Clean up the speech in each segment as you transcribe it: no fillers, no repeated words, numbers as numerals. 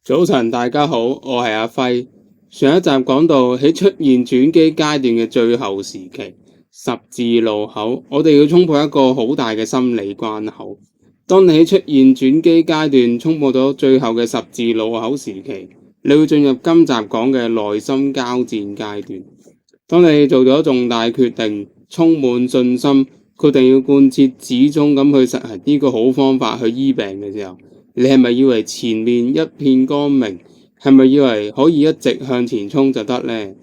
早晨，大家好，我係阿輝。上一集講到喺出現轉機階段嘅最後時期，十字路口，我哋要衝破一個好大嘅心理關口。當你喺出現轉機階段衝破咗最後嘅十字路口時期，你會進入今集講嘅內心交戰階段。當你做咗重大決定，充滿信心，決定要貫徹始終咁去實行呢個好方法去醫病嘅時候，你係咪以為前面一片光明？係咪以為可以一直向前衝就得呢？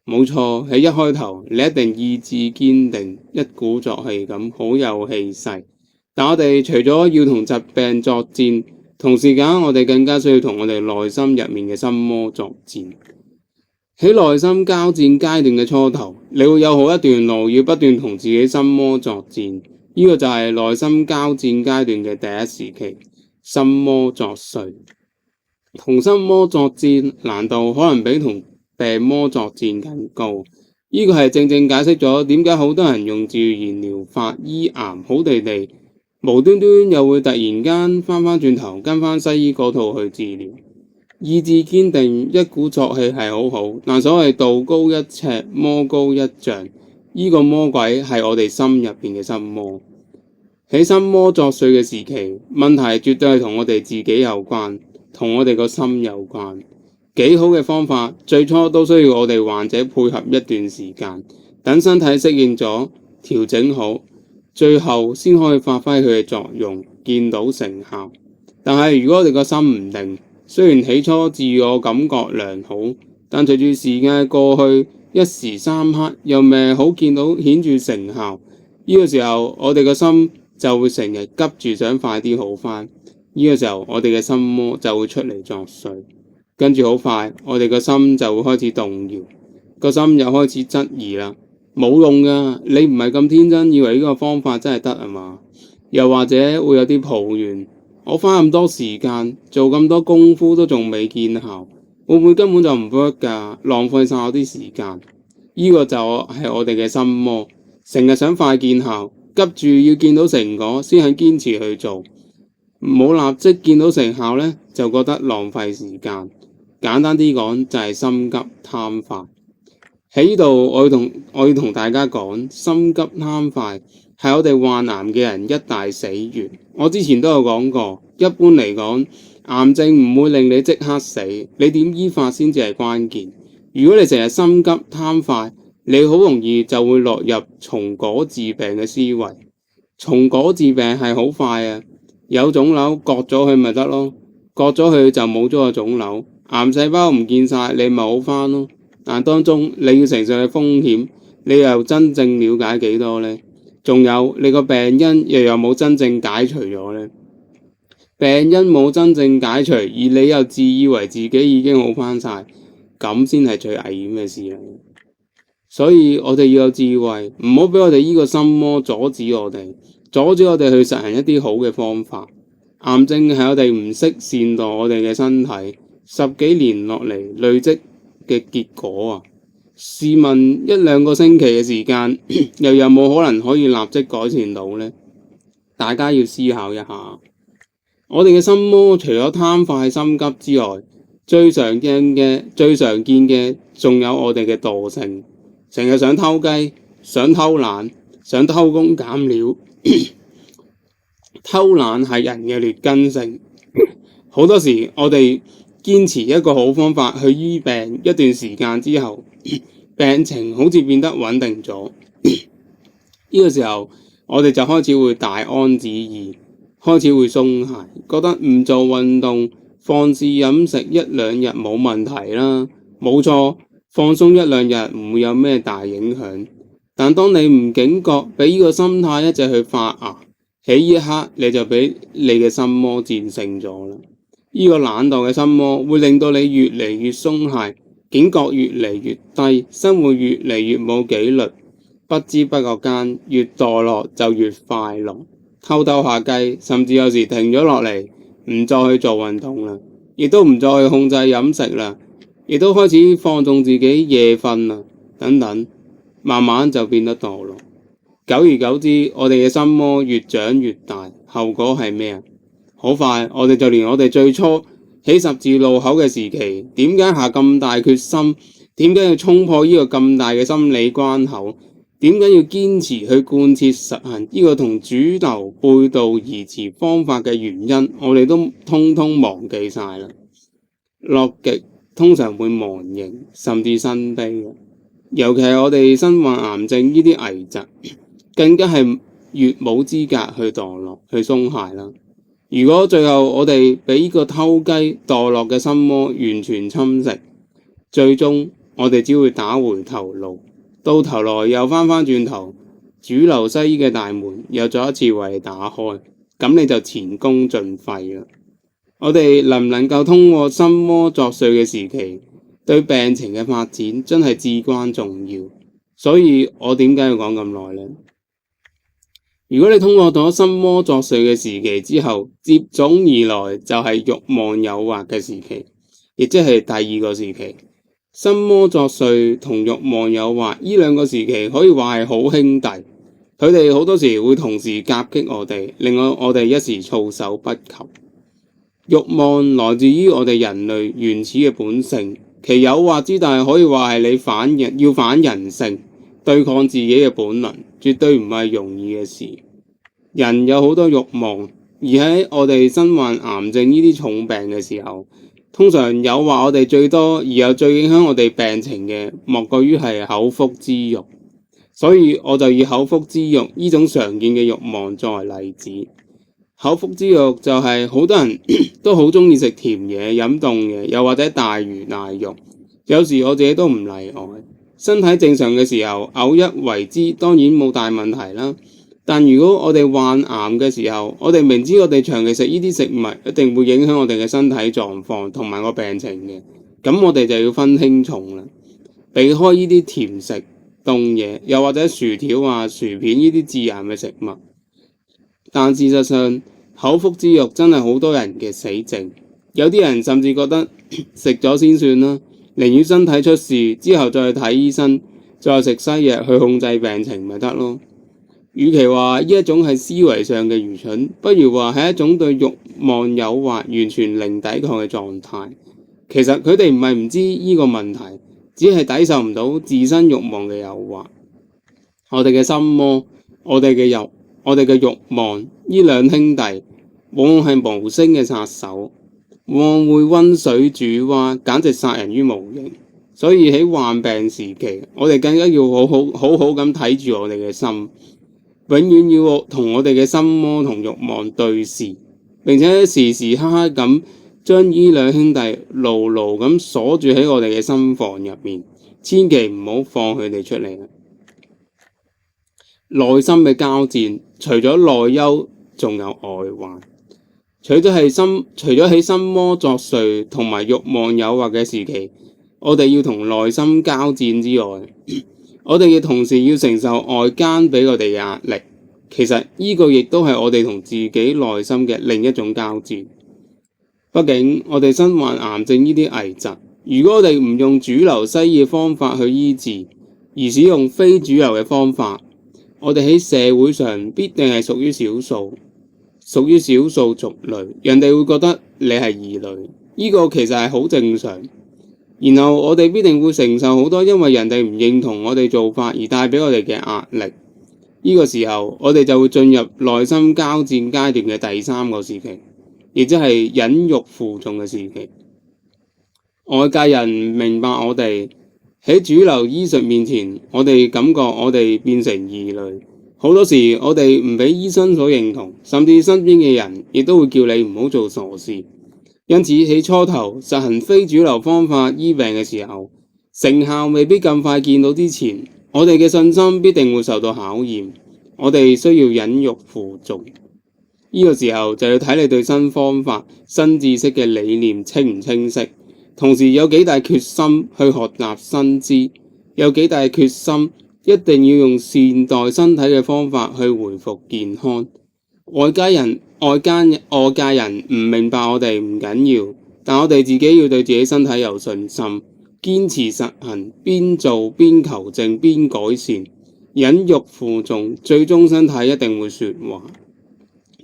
冇錯，喺一開頭你一定意志堅定，一鼓作氣咁，好有氣勢。但我哋除咗要同疾病作戰，同時間我哋更加需要同我哋內心入面嘅心魔作戰。喺內心交戰階段嘅初頭，你會有好一段路要不斷同自己心魔作戰，呢個就係內心交戰階段嘅第一時期。心魔作祟，同心魔作戰難度可能比同病魔作戰更高。呢個係正正解釋咗點解好多人用自然療法醫癌好地地，無端端又會突然間翻轉頭跟翻西醫嗰套去治療。意志堅定，一鼓作氣係好好，但所謂道高一尺，魔高一丈，呢個魔鬼係我哋心入邊嘅心魔。喺心魔作祟嘅時期，問題絕對係同我哋自己有關，同我哋個心有關。幾好嘅方法，最初都需要我哋患者配合一段時間，等身體適應咗，調整好，最後先可以發揮佢嘅作用，見到成效。但係如果我哋個心唔定，雖然起初自我感覺良好，但隨住時間過去，一時三刻又未好見到顯著成效，呢個時候我哋個心就會成日急住想快啲好返，呢個時候我哋嘅心魔就會出嚟作祟，跟住好快我哋個心就會開始動搖，個心又開始質疑啦，冇用噶，你唔係咁天真以為呢個方法真係得啊嘛？又或者會有啲抱怨，我花咁多時間做咁多功夫都仲未見效，會唔會根本就唔 work 噶？浪費晒我啲時間，呢個就係我哋嘅心魔，成日想快見效，急住要見到成果先肯堅持去做，冇立即見到成效呢，就覺得浪費時間。簡單啲講就係心急貪快。喺呢度我要同大家講，心急貪快係我哋患癌嘅人一大死穴。我之前都有講過，一般嚟講，癌症唔會令你即刻死，你點醫法先至係關鍵。如果你成日心急貪快，你好容易就會落入松果治病嘅思維。松果治病係好快啊，有腫瘤割咗佢咪得咯，割咗佢就冇咗個腫瘤，癌細胞唔見晒，你咪好返咯。但當中你要承受嘅風險，你又真正了解幾多呢？仲有你個病因又有冇真正解除咗呢？病因冇真正解除，而你又自以為自己已經好返晒，咁先係最危險嘅事嚟。所以我哋要有智慧，唔好俾我哋呢個心魔阻止我哋去實行一啲好嘅方法。癌症係我哋唔識善待我哋嘅身體，十幾年落嚟累積嘅結果啊！試問一兩個星期嘅時間，又有冇可能可以立即改善到呢？大家要思考一下。我哋嘅心魔除咗貪快心急之外，最常見嘅仲有我哋嘅惰性。成日想偷雞，想偷懶，想偷工減料。偷懶係人嘅劣根性。好多時我哋堅持一個好方法去醫病，一段時間之後，病情好似變得穩定咗。呢個時候我哋就開始會大安旨意，開始會鬆懈，覺得唔做運動，放肆飲食一兩日冇問題啦。冇錯。放鬆一兩日唔會有咩大影響，但當你唔警覺，俾呢個心態一直去發芽，喺呢一刻你就俾你嘅心魔戰勝咗啦。呢個懶惰嘅心魔會令到你越嚟越鬆懈，警覺越嚟越低，生活越嚟越冇紀律，不知不覺間越墮落就越快樂，偷下雞，甚至有時停咗落嚟，唔再去做運動啦，亦都唔再去控制飲食啦。亦都開始放縱自己夜瞓啦，等等，慢慢就變得墮落。久而久之，我哋嘅心魔越長越大，後果係咩啊？好快，我哋就連我哋最初喺十字路口嘅時期，點解下咁大決心？點解要衝破呢個咁大嘅心理關口？點解要堅持去貫徹實行呢個同主流背道而馳方法嘅原因，我哋都通通忘記晒啦。樂極通常會忘形，甚至生悲嘅。尤其係我哋身患癌症呢啲危疾，更加係越冇資格去墮落、去鬆懈啦。如果最後我哋俾呢個偷雞墮落嘅心魔完全侵蝕，最終我哋只會打回頭路，到頭來又翻轉頭，主流西醫嘅大門又再一次為你打開，咁你就前功盡廢啦。我哋能唔能夠通過心魔作祟嘅時期，對病情嘅發展真係至關重要。所以我點解要講咁耐呢？如果你通過咗心魔作祟嘅時期之後，接踵而來就係慾望誘惑嘅時期，亦即係第二個時期。心魔作祟同慾望誘惑呢兩個時期可以話係好兄弟，佢哋好多時會同時夾擊我哋，令我哋一時措手不及。慾望來自於我哋人類原始嘅本性，其誘惑之大可以話係你要反人性，對抗自己嘅本能，絕對唔係容易嘅事。人有好多慾望，而喺我哋身患癌症呢啲重病嘅時候，通常誘惑我哋最多而又最影響我哋病情嘅，莫過於係口腹之欲。所以我就以口腹之欲呢種常見嘅慾望作為例子。口腹之欲就係好多人都好鍾意食甜嘢、飲凍嘢，又或者大魚大肉。有時我自己都唔例外。身體正常嘅時候，偶一為之當然冇大問題啦。但如果我哋患癌嘅時候，我哋明知我哋長期食呢啲食物一定會影響我哋嘅身體狀況同埋個病情嘅，咁我哋就要分輕重啦，避開呢啲甜食、凍嘢，又或者薯條啊、薯片呢啲致癌嘅食物。但事實上，口腹之欲真係好多人嘅死症，有啲人甚至覺得食咗先算啦，寧願身體出事之後再去睇醫生，再食西藥去控制病情咪得咯。與其話呢一種係思維上嘅愚蠢，不如話係一種對慾望誘惑完全零抵抗嘅狀態。其實佢哋唔係唔知呢個問題，只係抵受唔到自身慾望嘅誘惑。我哋嘅心魔、我哋嘅慾望，呢兩兄弟往往係無聲嘅殺手，往往會溫水煮蛙，簡直殺人於無形。所以喺患病時期，我哋更加要好好咁睇住我哋嘅心，永遠要同我哋嘅心魔同慾望對視，並且時時刻刻咁將呢兩兄弟牢牢咁鎖住喺我哋嘅心房入面，千祈唔好放佢哋出嚟。內心嘅交戰，除咗內憂，仲有外患。除咗喺心魔作祟同埋慾望誘惑嘅時期，我哋要同內心交戰之外，我哋亦同時要承受外間俾我哋嘅壓力。其實呢個亦都係我哋同自己內心嘅另一種交戰。畢竟我哋身患癌症呢啲危疾，如果我哋唔用主流西醫方法去醫治，而使用非主流嘅方法，我哋喺社會上必定係屬於少數族類，人哋會覺得你係異類，呢個其實係好正常。然後我哋必定會承受好多因為人哋唔認同我哋做法而帶俾我哋嘅壓力。呢個時候我哋就會進入內心交戰階段嘅第三個時期，亦即係忍辱負重嘅時期。外界人唔明白我哋，喺主流醫術面前，我哋感覺我哋變成異類。好多時我哋唔俾醫生所認同，甚至身邊嘅人亦都會叫你唔好做傻事。因此喺初頭實行非主流方法醫病嘅時候，成效未必咁快見到之前，我哋嘅信心必定會受到考驗。我哋需要忍辱負重。呢個時候就要睇你對新方法、新知識嘅理念清唔清晰，同時有幾大決心去學習新知，有幾大決心一定要用善待身體嘅方法去回復健康。外界人唔明白我哋唔緊要，但我哋自己要對自己身體有信心，堅持實行，邊做邊求證邊改善，忍辱負重，最終身體一定會說話。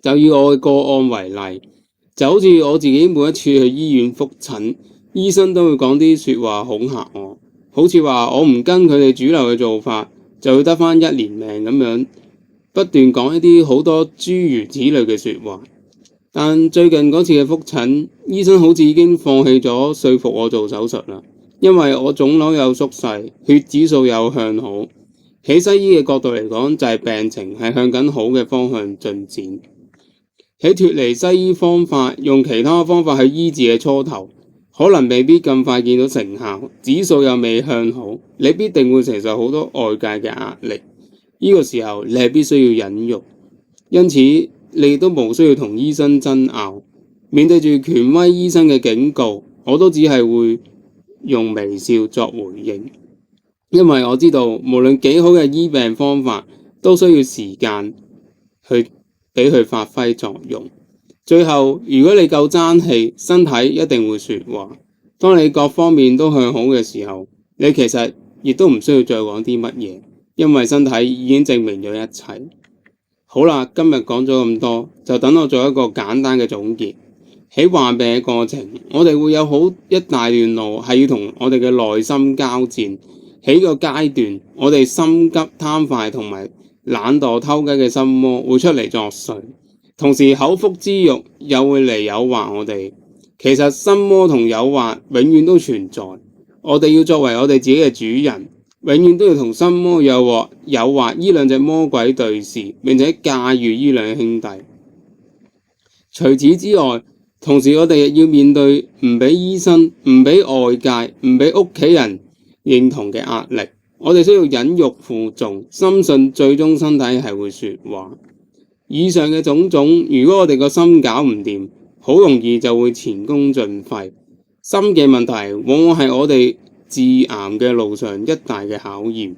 就以我嘅個案為例，就好似我自己每一次去醫院覆診，醫生都會講啲說話恐嚇我，好似話我唔跟佢哋主流嘅做法，就會得返一年命咁樣，不斷講一啲好多諸如此類嘅說話。但最近嗰次嘅覆診，醫生好似已經放棄咗說服我做手術啦，因為我腫瘤有縮細，血指數有向好。喺西醫嘅角度嚟講，就係病情係向緊好嘅方向進展。喺脫離西醫方法，用其他方法去醫治嘅初頭，可能未必咁快見到成效，指數又未向好，你必定會承受好多外界嘅壓力。呢個時候你係必須要忍辱，因此你都無需要同醫生爭拗。面對住權威醫生嘅警告，我都只係會用微笑作回應。因為我知道，無論幾好嘅醫病方法，都需要時間去俾佢發揮作用。最後，如果你夠爭氣，身體一定會說話。當你各方面都向好嘅時候，你其實亦都唔需要再講啲乜嘢，因為身體已經證明咗一切。好啦，今日講咗咁多，就等我做一個簡單嘅總結。喺患病嘅過程，我哋會有好一大段路係要同我哋嘅內心交戰。喺個階段，我哋心急貪快同埋懶惰偷雞嘅心魔會出嚟作祟，同時口腹之欲又會嚟誘惑我哋。其實心魔同誘惑永遠都存在，我哋要作為我哋自己嘅主人，永遠都要同心魔誘惑呢兩隻魔鬼對視，並且駕馭呢兩兄弟。除此之外，同時我哋亦要面對唔俾醫生、唔俾外界、唔俾屋企人認同嘅壓力，我哋需要忍辱負重，深信最終身體係會說話。以上嘅種種，如果我哋個心搞唔掂，好容易就會前功盡廢。心嘅問題往往係我哋治癌嘅路上一大嘅考驗。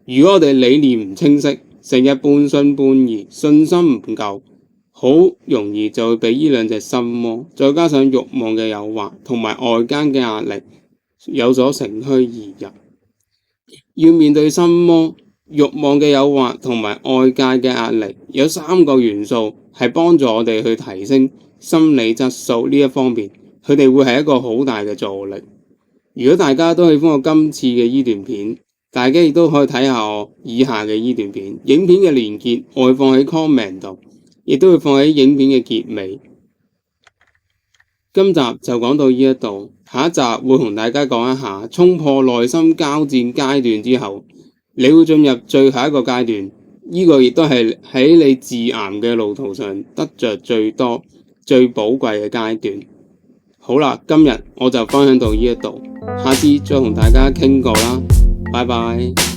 如果我哋理念唔清晰，成日半信半疑，信心唔夠，好容易就會俾呢兩隻心魔，再加上慾望嘅誘惑同埋外間嘅壓力，有所乘虛而入。要面對心魔、慾望嘅誘惑同埋外界嘅壓力，有3個元素係幫助我哋去提升心理質素呢一方面，佢哋會係一個好大嘅助力。如果大家都喜歡我今次嘅呢段片，大家亦都可以睇下我以下嘅呢段片，影片嘅連結我會放喺 comment 度，亦都會放喺影片嘅結尾。今集就講到呢一度，下一集會同大家講一下衝破內心交戰階段之後，你會進入最後一個階段，呢個亦都係喺你治癌嘅路途上得着最多、最寶貴嘅階段。好啦，今日我就分享到呢一度，下次再同大家傾過啦，拜拜。